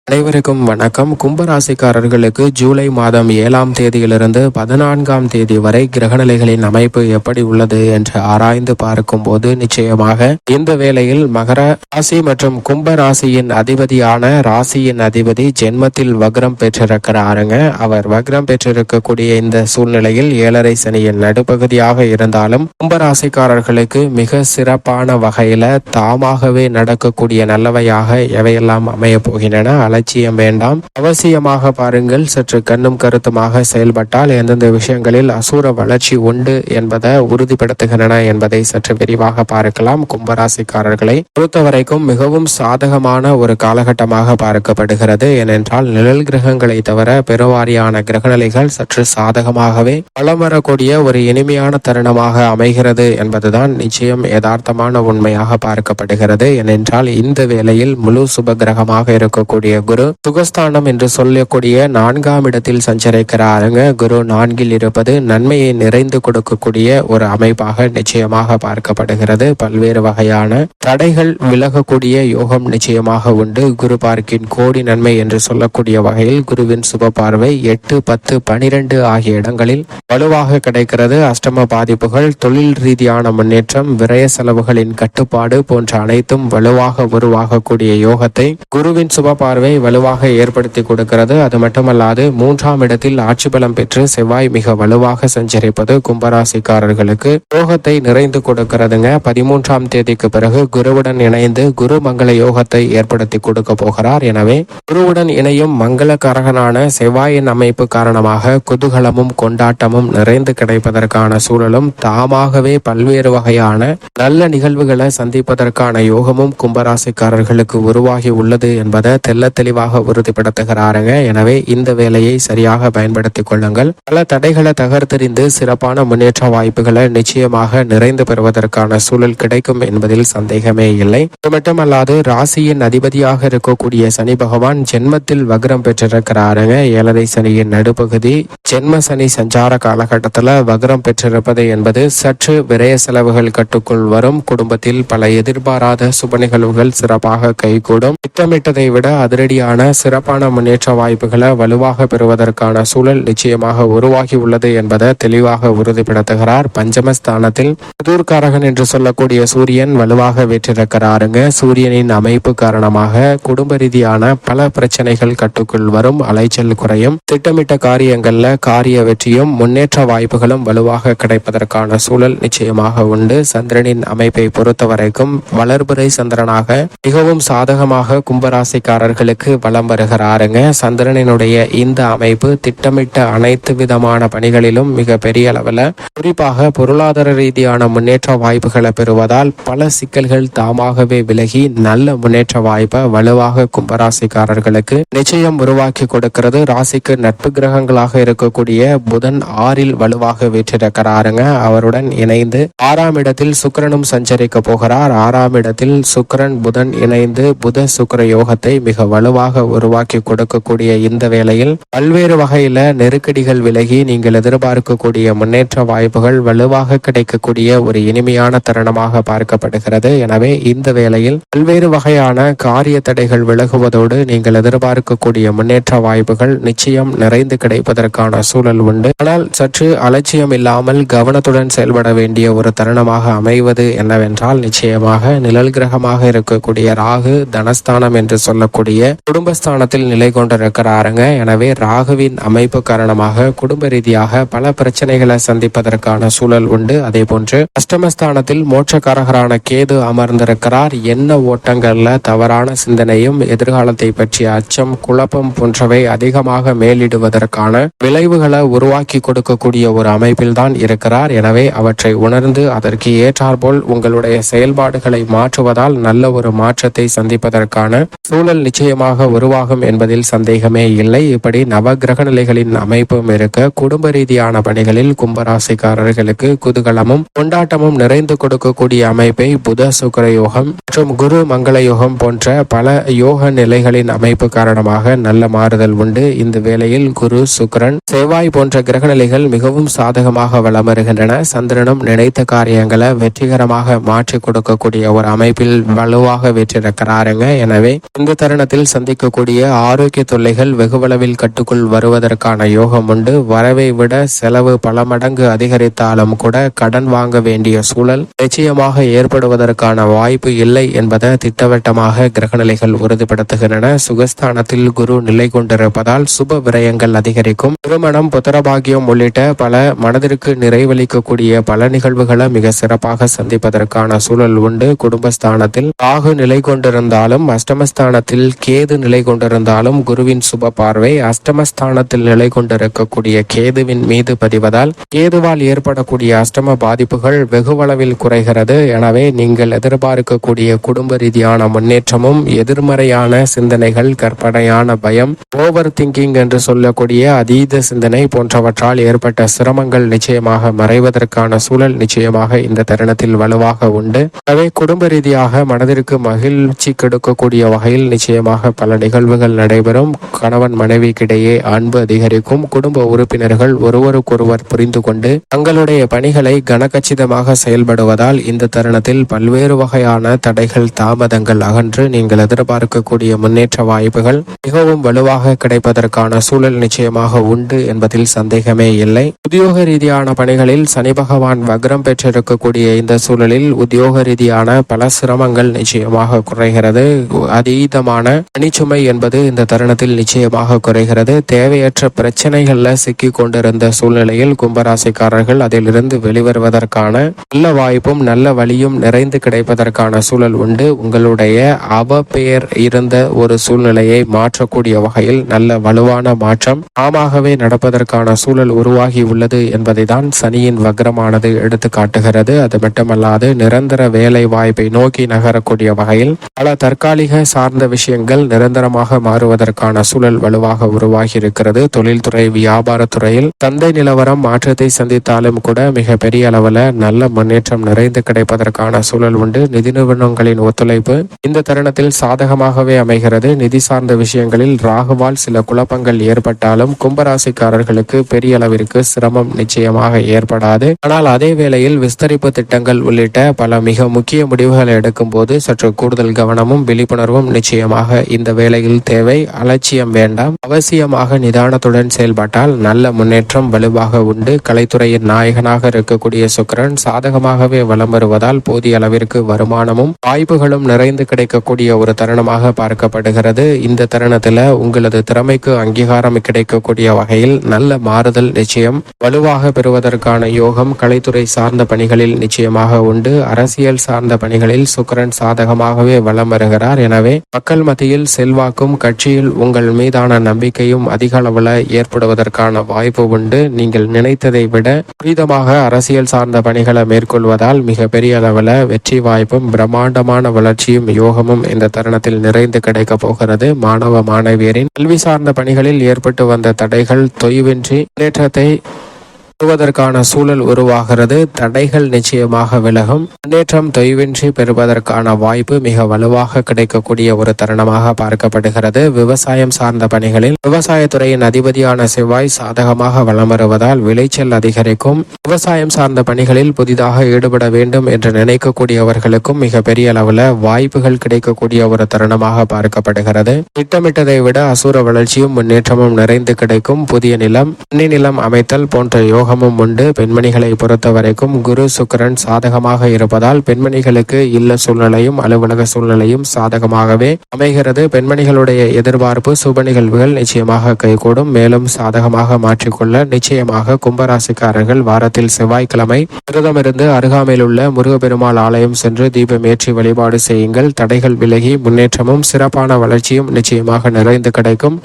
அனைவருக்கும் வணக்கம். கும்பராசிக்காரர்களுக்கு ஜூலை மாதம் 7ஆம் தேதியிலிருந்து 14ஆம் தேதி வரை கிரகநிலைகளின் அமைப்பு எப்படி உள்ளது என்று ஆராய்ந்து பார்க்கும்போது நிச்சயமாக இந்த வேளையில் மகர ராசி மற்றும் கும்ப ராசியின் அதிபதி ஜென்மத்தில் வக்ரம் பெற்றிருக்கிறாருங்க. அவர் வக்ரம் பெற்றிருக்கக்கூடிய இந்த சூழ்நிலையில் 7.5 சனியின் நடுப்பகுதியாக இருந்தாலும் கும்பராசிக்காரர்களுக்கு மிக சிறப்பான வகையில தாமாகவே நடக்கக்கூடிய நல்லவையாக எவையெல்லாம் அமைய போகின்றன. அலட்சியம் வேண்டாம், அவசியமாக பாருங்கள். சற்று கண்ணும் கருத்துமாக செயல்பட்டால் எந்தெந்த விஷயங்களில் அசூர வளர்ச்சி உண்டு என்பதை உறுதிப்படுத்துகின்றன என்பதை சற்று விரிவாக பார்க்கலாம். கும்பராசிக்காரர்களை பொறுத்தவரைக்கும் மிகவும் சாதகமான ஒரு காலகட்டமாக பார்க்கப்படுகிறது. ஏனென்றால் நிழல் கிரகங்களை தவிர பெருவாரியான கிரகநிலைகள் சற்று சாதகமாகவே வலம் வரக்கூடிய ஒரு இனிமையான தருணமாக அமைகிறது என்பதுதான் நிச்சயம் யதார்த்தமான உண்மையாக பார்க்கப்படுகிறது. ஏனென்றால் இந்த வேளையில் முழு சுப கிரகமாக இருக்கக்கூடிய குரு சுகஸ்தானம் என்று சொல்லக்கூடிய 4ஆம் இடத்தில் சஞ்சரிக்கிறாருங்க. குரு 4இல் இருப்பது நன்மையை நிறைந்து கொடுக்கக்கூடிய ஒரு அமைப்பாக நிச்சயமாக பார்க்கப்படுகிறது. பல்வேறு வகையான தடைகள் விலகக்கூடிய யோகம் நிச்சயமாக உண்டு. குரு பார்க்கின் கோடி நன்மை என்று சொல்லக்கூடிய வகையில் குருவின் சுப பார்வை 8, 10, 12 ஆகிய இடங்களில் வலுவாக கிடைக்கிறது. அஷ்டம பாதிப்புகள், தொழில் ரீதியான முன்னேற்றம், விரய செலவுகளின் கட்டுப்பாடு போன்ற அனைத்தும் வலுவாக உருவாகக்கூடிய யோகத்தை குருவின் சுப பார்வை வலுவாக ஏற்படுத்தி கொடுக்கிறது. அது மட்டுமல்லாது 3ஆம் இடத்தில் ஆட்சி பலம் பெற்று செவ்வாய் மிக வலுவாக சஞ்சரிப்பது கும்பராசிக்காரர்களுக்கு யோகத்தை நிறைந்து கொடுக்கிறதுங்க. 13ஆம் தேதிக்கு பிறகு குருவுடன் இணைந்து குரு மங்கள யோகத்தை ஏற்படுத்தி கொடுக்க போகிறார். எனவே குருவுடன் இணையும் மங்களகாரகனான செவ்வாயின் அமைப்பு காரணமாக குதூகலமும் கொண்டாட்டமும் நிறைந்து கிடைப்பதற்கான சூழலும் தாமாகவே பல்வேறு வகையான நல்ல நிகழ்வுகளை சந்திப்பதற்கான யோகமும் கும்பராசிக்காரர்களுக்கு உருவாகி உள்ளது என்பதை தெல்ல தெளிவாக உறுதிப்படுத்துகிறாருங்க. எனவே இந்த வேலையை சரியாக பயன்படுத்திக் கொள்ளுங்கள். பல தடைகளை தகர்த்தெறிந்து சிறப்பான முன்னேற்ற வாய்ப்புகளை நிச்சயமாக நிறைந்து பெறுவதற்கான சூழல் கிடைக்கும் என்பதில் சந்தேகமே இல்லை. இது மட்டுமல்லாது ராசியின் அதிபதியாக இருக்கக்கூடிய சனி பகவான் ஜென்மத்தில் வக்ரம் பெற்றிருக்கிறாருங்க. 7.5 சனியின் நடுப்பகுதி ஜென்ம சனி சஞ்சார காலகட்டத்தில் வக்ரம் பெற்றிருப்பது என்பது சற்று விரய செலவுகள் கட்டுக்குள் வரும். குடும்பத்தில் பல எதிர்பாராத சுப நிகழ்வுகள் சிறப்பாக கைகூடும். திட்டமிட்டதை விட அதிரடியான சிறப்பான முன்னேற்ற வாய்ப்புகளை வலுவாக பெறுவதற்கான சூழல் நிச்சயமாக உருவாகி உள்ளது என்பதை தெளிவாக உறுதிப்படுத்துகிறார். பஞ்சமஸ்தானத்தில் எதிர்காரகன் என்று சொல்லக்கூடிய சூரியன் வலுவாக வெற்றிருக்கிறாருங்க. சூரியனின் அமைப்பு காரணமாக குடும்ப ரீதியான பல பிரச்சனைகள் கட்டுக்குள் வரும். அலைச்சல் குறையும். திட்டமிட்ட காரியங்கள்ல காரிய வெற்றியும் முன்னேற்ற வாய்ப்புகளும் வலுவாக கிடைப்பதற்கான சூழல் நிச்சயமாக உண்டு. சந்திரனின் அமைப்பை பொறுத்தவரைக்கும் வளர்பிறை சந்திரனாக மிகவும் சாதகமாக கும்பராசிக்காரர்களுக்கு வலம் வருகிறாருங்க. சந்திரனினுடைய இந்த அமைப்பு திட்டமிட்ட அனைத்து விதமான பணிகளிலும் மிக பெரிய அளவில் குறிப்பாக பொருளாதார ரீதியான முன்னேற்ற வாய்ப்புகளை பெறுவதால் பல சிக்கல்கள் தாமாகவே விலகி நல்ல முன்னேற்ற வாய்ப்பை வலுவாக கும்பராசிக்காரர்களுக்கு நிச்சயம் உருவாக்கி கொடுக்கிறது. ராசிக்கு நட்பு கிரகங்களாக இருக்கக்கூடிய புதன் 6இல் வலுவாக வீற்றிருக்கிறாருங்க. அவருடன் இணைந்து 6ஆம் இடத்தில் சுக்கிரனும் சஞ்சரிக்க போகிறார். 6ஆம் இடத்தில் சுக்கிரன் புதன் இணைந்து புத சுக்கிர யோகத்தை மிக வலுவாக உருவாக்கி கொடுக்கக்கூடிய இந்த வேளையில் பல்வேறு வகையில நெருக்கடிகள் விலகி நீங்கள் எதிர்பார்க்கக்கூடிய முன்னேற்ற வாய்ப்புகள் வலுவாக கிடைக்கக்கூடிய ஒரு இனிமையான தருணமாக பார்க்கப்படுகிறது. எனவே இந்த வேளையில் பல்வேறு வகையான காரிய தடைகள் விலகுவதோடு நீங்கள் எதிர்பார்க்கக்கூடிய முன்னேற்ற வாய்ப்புகள் நிச்சயம் நிறைந்து கிடைப்பதற்கான சூழல் உண்டு. ஆனால் சற்று அலட்சியம் இல்லாமல் கவனத்துடன் செயல்பட வேண்டிய ஒரு தருணமாக அமைவது என்னவென்றால் நிச்சயமாக நிழல் கிரகமாக இருக்கக்கூடிய ராகு தனஸ்தானம் என்று சொல்லக்கூடிய குடும்பஸ்தானத்தில் நிலை கொண்டிருக்கிறாருங்க. எனவே ராகுவின் அமைப்பு காரணமாக குடும்ப ரீதியாக பல பிரச்சனைகளை சந்திப்பதற்கான சூழல் உண்டு. அதே போன்று அஷ்டமஸ்தானத்தில் மோட்சக்காரகரான கேது அமர்ந்திருக்கிறார். என்ன ஓட்டங்கள்ல தவறான சிந்தனையும் எதிர்காலத்தை பற்றிய அச்சம், குழப்பம் போன்றவை அதிகமாக மேலிடுவதற்கான விளைவுகளை உருவாக்கி கொடுக்கக்கூடிய ஒரு அமைப்பில் தான் இருக்கிறார். எனவே அவற்றை உணர்ந்து அதற்கு ஏற்றாற்போல் உங்களுடைய செயல்பாடுகளை மாற்றுவதால் நல்ல ஒரு மாற்றத்தை சந்திப்பதற்கான சூழல் நிச்சயமாக உருவாகும் என்பதில் சந்தேகமே இல்லை. இப்படி நவ கிரக நிலைகளின் அமைப்பும் இருக்க குடும்ப ரீதியான பணிகளில் கும்பராசிக்காரர்களுக்கு குதூகலமும் கொண்டாட்டமும் நிறைந்து கொடுக்கக்கூடிய அமைப்பை புத சுக்கிர யோகம் மற்றும் குரு மங்கள யோகம் போன்ற பல யோக நிலைகளின் அமைப்பு காரணமாக நல்ல மாறுதல் உண்டு. இந்த வேளையில் குரு சுக்கிரன் செவ்வாய் போன்ற கிரக நிலைகள் மிகவும் சாதகமாக வலம் வருகின்றன. சந்திரனும் நினைத்த காரியங்களை வெற்றிகரமாக மாற்றி கொடுக்கக்கூடிய ஒரு அமைப்பில் வலுவாக வெற்றிருக்கிறாருங்க. எனவே இந்த தருணத்தில் சந்திக்கக்கூடிய ஆரோக்கிய தொல்லைகள் வெகுவளவில் கட்டுக்குள் வருவதற்கான யோகம் உண்டு. வரவை விட செலவு பல மடங்கு அதிகரித்தாலும் கூட கடன் வாங்க வேண்டிய சூழல் நிச்சயமாக ஏற்படுவதற்கான வாய்ப்பு இல்லை என்பதை திட்டவட்டமாக கிரகநிலைகள் உறுதிப்படுத்துகின்றன. சுகஸ்தானத்தில் குரு நிலை கொண்டிருப்பதால் சுப விரயங்கள் அதிகரிக்கும். திருமணம், புத்திரபாகியம் உள்ளிட்ட பல மனதிற்கு நிறைவளிக்கக்கூடிய பல நிகழ்வுகளை மிக சிறப்பாக சந்திப்பதற்கான சூழல் உண்டு. குடும்பஸ்தானத்தில் ராகு நிலை கொண்டிருந்தாலும், அஷ்டமஸ்தானத்தில் கேது நிலை கொண்டிருந்தாலும் குருவின் சுப பார்வை அஷ்டமஸ்தானத்தில் நிலை கொண்டிருக்கக்கூடிய கேதுவின் மீது பதிவதால் கேதுவால் ஏற்படக்கூடிய அஷ்டம பாதிப்புகள் வெகுவளவில் குறைகிறது. எனவே நீங்கள் எதிர்பார்க்கக்கூடிய குடும்ப ரீதியான முன்னேற்றமும், எதிர்மறையான சிந்தனைகள், கற்பனையான பயம், ஓவர் திங்கிங் என்று சொல்லக்கூடிய அதீத சிந்தனை போன்றவற்றால் ஏற்பட்ட சிரமங்கள் நிச்சயமாக மறைவதற்கான சூழல் நிச்சயமாக இந்த தருணத்தில் வலுவாக உண்டு. எனவே குடும்ப ரீதியாக மனதிற்கு மகிழ்ச்சி கெடுக்கக்கூடிய வகையில் நிச்சயமாக பல நிகழ்வுகள் நடைபெறும். கணவன் மனைவிக்கிடையே அன்பு அதிகரிக்கும். குடும்ப உறுப்பினர்கள் ஒருவருக்கொருவர் புரிந்து கொண்டு தங்களுடைய பணிகளை கனகச்சிதமாக செயல்படுவதால் இந்த தருணத்தில் பல்வேறு வகையான தடைகள், தாமதங்கள் அகன்று நீங்கள் எதிர்பார்க்கக்கூடிய முன்னேற்ற வாய்ப்புகள் மிகவும் வலுவாக கிடைப்பதற்கான சூழல் நிச்சயமாக உண்டு என்பதில் சந்தேகமே இல்லை. உத்தியோக ரீதியான பணிகளில் சனி பகவான் வக்ரம் பெற்றிருக்கக்கூடிய இந்த சூழலில் உத்தியோக ரீதியான பல சிரமங்கள் நிச்சயமாக குறைகிறது. அதீதமான பணிச்சுமை என்பது இந்த தருணத்தில் நிச்சயமாக குறைகிறது. தேவையற்ற பிரச்சனைகள்ல சிக்கி கொண்டிருந்த சூழ்நிலையில் கும்பராசிக்காரர்கள் அதிலிருந்து வெளிவருவதற்கான நல்ல வாய்ப்பும் நல்ல வழியும் நிறைந்து கிடைப்பதற்கான சூழல் உண்டு. உங்களுடைய அவப்பெயர் இருந்த ஒரு சூழ்நிலையை மாற்றக்கூடிய வகையில் நல்ல வலுவான மாற்றம் தாமாகவே நடப்பதற்கான சூழல் உருவாகி உள்ளது என்பதை தான் சனியின் வக்ரமானது எடுத்து காட்டுகிறது. அது மட்டுமல்லாது நிரந்தர வேலை வாய்ப்பை நோக்கி நகரக்கூடிய வகையில் பல தற்காலிக சார்ந்த விஷயங்கள் நிரந்தரமாக மாறுவதற்கான சூழல் வலுவாக உருவாகி இருக்கிறது. தொழில்துறை, வியாபாரத்துறையில் சந்தை நிலவரம் மாற்றத்தை சந்தித்தாலும் கூட மிக பெரிய அளவில் நல்ல முன்னேற்றம் நிறைந்து கிடைப்பதற்கான சூழல் உண்டு. நிதி நிறுவனங்களின் ஒத்துழைப்பு இந்த தருணத்தில் சாதகமாகவே அமைகிறது. நிதி சார்ந்த விஷயங்களில் ராகுவால் சில குழப்பங்கள் ஏற்பட்டாலும் கும்பராசிக்காரர்களுக்கு பெரிய அளவிற்கு சிரமம் நிச்சயமாக ஏற்படாது. ஆனால் அதே வேளையில் விஸ்தரிப்பு திட்டங்கள் உள்ளிட்ட பல மிக முக்கிய முடிவுகளை எடுக்கும் போது சற்று கூடுதல் கவனமும் விழிப்புணர்வும் நிச்சயமாக இந்த வேளையில் தேவை. அலட்சியம் வேண்டாம். அவசியமாக நிதானத்துடன் செயல்பட்டால் நல்ல முன்னேற்றம் வலுவாக உண்டு. கலைத்துறையின் நாயகனாக இருக்கக்கூடிய சுக்கிரன் சாதகமாகவே வலம் வருவதால் போதிய அளவிற்கு வருமானமும் வாய்ப்புகளும் நிறைந்து கிடைக்கக்கூடிய ஒரு தருணமாக பார்க்கப்படுகிறது. இந்த தருணத்தில் உங்களது திறமைக்கு அங்கீகாரம் கிடைக்கக்கூடிய வகையில் நல்ல மாறுதல் நிச்சயம் வலுவாக பெறுவதற்கான யோகம் கலைத்துறை சார்ந்த பணிகளில் நிச்சயமாக உண்டு. அரசியல் சார்ந்த பணிகளில் சுக்கிரன் சாதகமாகவே வலம் வருகிறார். எனவே மக்கள் மத்தியில் செல்வாக்கும் கட்சியில் உங்கள் மீதான நம்பிக்கையும் அதிக அளவில் ஏற்படுவதற்கான வாய்ப்பு உண்டு. நீங்கள் நினைத்ததை விட துரிதமாக அரசியல் சார்ந்த பணிகளை மேற்கொள்வதால் மிக பெரிய அளவில் வெற்றி வாய்ப்பும் பிரம்மாண்டமான வளர்ச்சியும் யோகமும் இந்த தருணத்தில் நிறைந்து கிடைக்க போகிறது. மாணவ மாணவியரின் கல்வி சார்ந்த பணிகளில் ஏற்பட்டு வந்த தடைகள் தொய்வின்றி முன்னேற்றத்தை பெறுவதற்கான சூழல் உருவாகிறது. தடைகள் நிச்சயமாக விலகும். முன்னேற்றம் தொய்வின்றி பெறுவதற்கான வாய்ப்பு மிக வலுவாக கிடைக்கக்கூடிய ஒரு தருணமாக பார்க்கப்படுகிறது. விவசாயம் சார்ந்த பணிகளில் விவசாயத்துறையின் அதிபதியான செவ்வாய் சாதகமாக வலம் வருவதால் விளைச்சல் அதிகரிக்கும். விவசாயம் சார்ந்த பணிகளில் புதிதாக ஈடுபட வேண்டும் என்று நினைக்கக்கூடியவர்களுக்கும் மிக பெரிய அளவில் வாய்ப்புகள் கிடைக்கக்கூடிய ஒரு தருணமாக பார்க்கப்படுகிறது. திட்டமிட்டதை விட அசுர வளர்ச்சியும் முன்னேற்றமும் நிறைந்து கிடைக்கும். புதிய நிலம், நிலம் அமைத்தல் போன்ற யோகமும் உண்டு. பெண்மணிகளை பொறுத்த வரைக்கும் குரு சுக்கிரன் சாதகமாக இருப்பதால் பெண்மணிகளுக்கு இல்ல சூழ்நிலையும் அலுவலக சூழ்நிலையும் சாதகமாகவே அமைகிறது. பெண்மணிகளுடைய எதிர்பார்ப்பு சுப நிகழ்வுகள் நிச்சயமாக கைகூடும். மேலும் சாதகமாக மாற்றிக்கொள்ள நிச்சயமாக கும்பராசிக்காரர்கள் வாரத்தில் செவ்வாய்க்கிழமை விரதமிருந்து அருகாமையில் உள்ள முருகப்பெருமாள் ஆலயம் சென்று தீபம் ஏற்றி வழிபாடு செய்யுங்கள். தடைகள் விலகி முன்னேற்றமும் சிறப்பான வளர்ச்சியும் நிச்சயமாக நிறைந்து கிடைக்கும்.